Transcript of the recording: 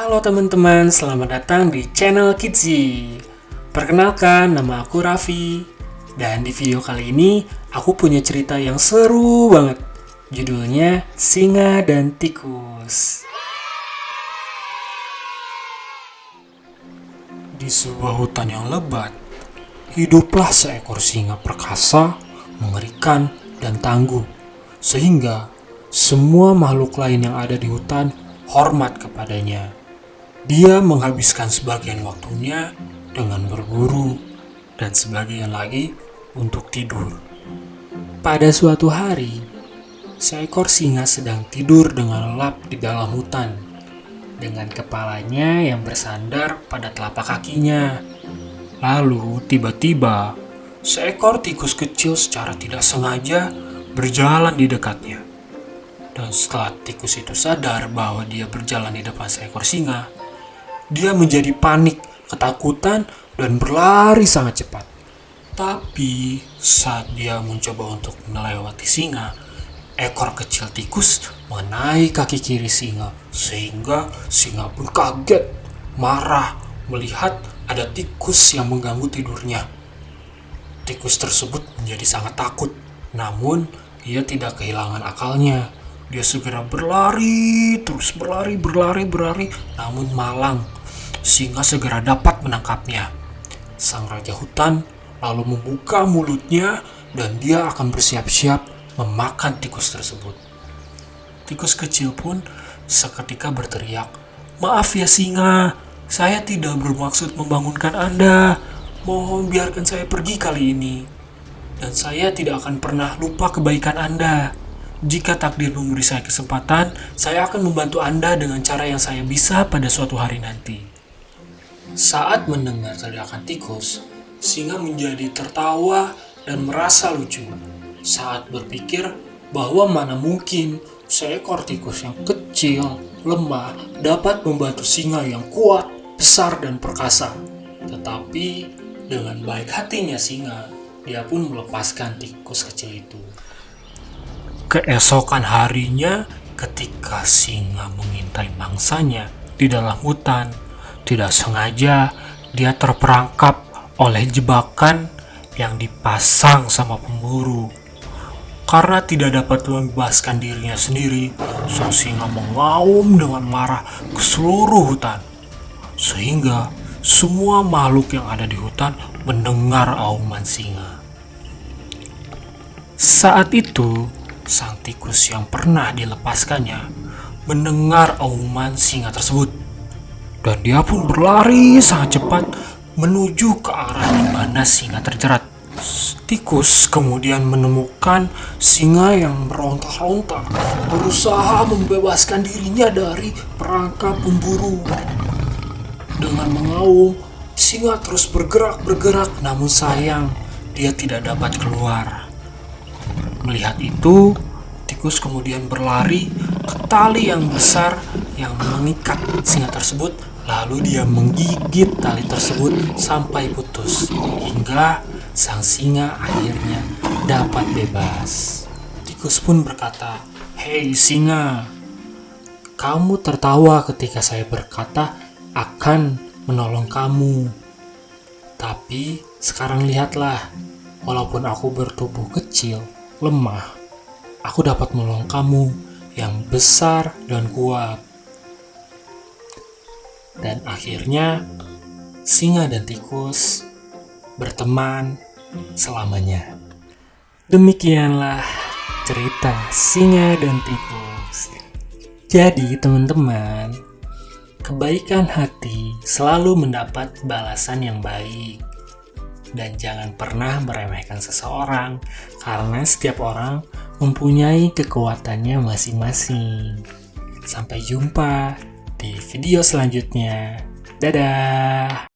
Halo teman-teman, selamat datang di channel Kidzy. Perkenalkan, nama aku Raffi. Dan di video kali ini, aku punya cerita yang seru banget. Judulnya Singa dan Tikus. Di sebuah hutan yang lebat, hiduplah seekor singa perkasa, mengerikan, dan tangguh. Sehingga semua makhluk lain yang ada di hutan hormat kepadanya. Dia menghabiskan sebagian waktunya dengan berburu dan sebagian lagi untuk tidur. Pada suatu hari, seekor singa sedang tidur dengan lelap di dalam hutan dengan kepalanya yang bersandar pada telapak kakinya. Lalu tiba-tiba seekor tikus kecil secara tidak sengaja berjalan di dekatnya. Dan setelah tikus itu sadar bahwa dia berjalan di depan seekor singa, dia menjadi panik, ketakutan, dan berlari sangat cepat. Tapi saat dia mencoba untuk melewati singa, ekor kecil tikus mengenai kaki kiri singa, sehingga singa pun kaget, marah melihat ada tikus yang mengganggu tidurnya. Tikus tersebut menjadi sangat takut, namun ia tidak kehilangan akalnya. Dia segera berlari, terus berlari, namun malang. Singa segera dapat menangkapnya. Sang raja hutan lalu membuka mulutnya dan dia akan bersiap-siap memakan tikus tersebut. Tikus kecil pun seketika berteriak, "Maaf ya singa, saya tidak bermaksud membangunkan Anda. Mohon biarkan saya pergi kali ini. Dan saya tidak akan pernah lupa kebaikan Anda. Jika takdir memberi saya kesempatan, saya akan membantu Anda dengan cara yang saya bisa pada suatu hari nanti." Saat mendengar teriakan tikus, singa menjadi tertawa dan merasa lucu. Saat berpikir bahwa mana mungkin seekor tikus yang kecil, lemah, dapat membantu singa yang kuat, besar, dan perkasa. Tetapi dengan baik hatinya singa, dia pun melepaskan tikus kecil itu. Keesokan harinya, ketika singa mengintai mangsanya di dalam hutan, tidak sengaja dia terperangkap oleh jebakan yang dipasang sama pemburu. Karena tidak dapat membebaskan dirinya sendiri, sang singa mengaum dengan marah ke seluruh hutan. Sehingga semua makhluk yang ada di hutan mendengar auman singa. Saat itu, sang tikus yang pernah dilepaskannya mendengar auman singa tersebut. Dan dia pun berlari sangat cepat menuju ke arah di mana singa terjerat. Tikus kemudian menemukan singa yang meronta-ronta, berusaha membebaskan dirinya dari perangkap pemburu. Dengan mengaum, singa terus bergerak, namun sayang, dia tidak dapat keluar. Melihat itu, tikus kemudian berlari ke tali yang besar yang mengikat singa tersebut. Lalu dia menggigit tali tersebut sampai putus, hingga sang singa akhirnya dapat bebas. Tikus pun berkata, "Hei singa, kamu tertawa ketika saya berkata akan menolong kamu. Tapi sekarang lihatlah, walaupun aku bertubuh kecil, lemah, aku dapat menolong kamu yang besar dan kuat." Dan akhirnya singa dan tikus berteman selamanya. Demikianlah cerita singa dan tikus. Jadi teman-teman, kebaikan hati selalu mendapat balasan yang baik. Dan jangan pernah meremehkan seseorang, karena setiap orang mempunyai kekuatannya masing-masing. Sampai jumpa di video selanjutnya. Dadah!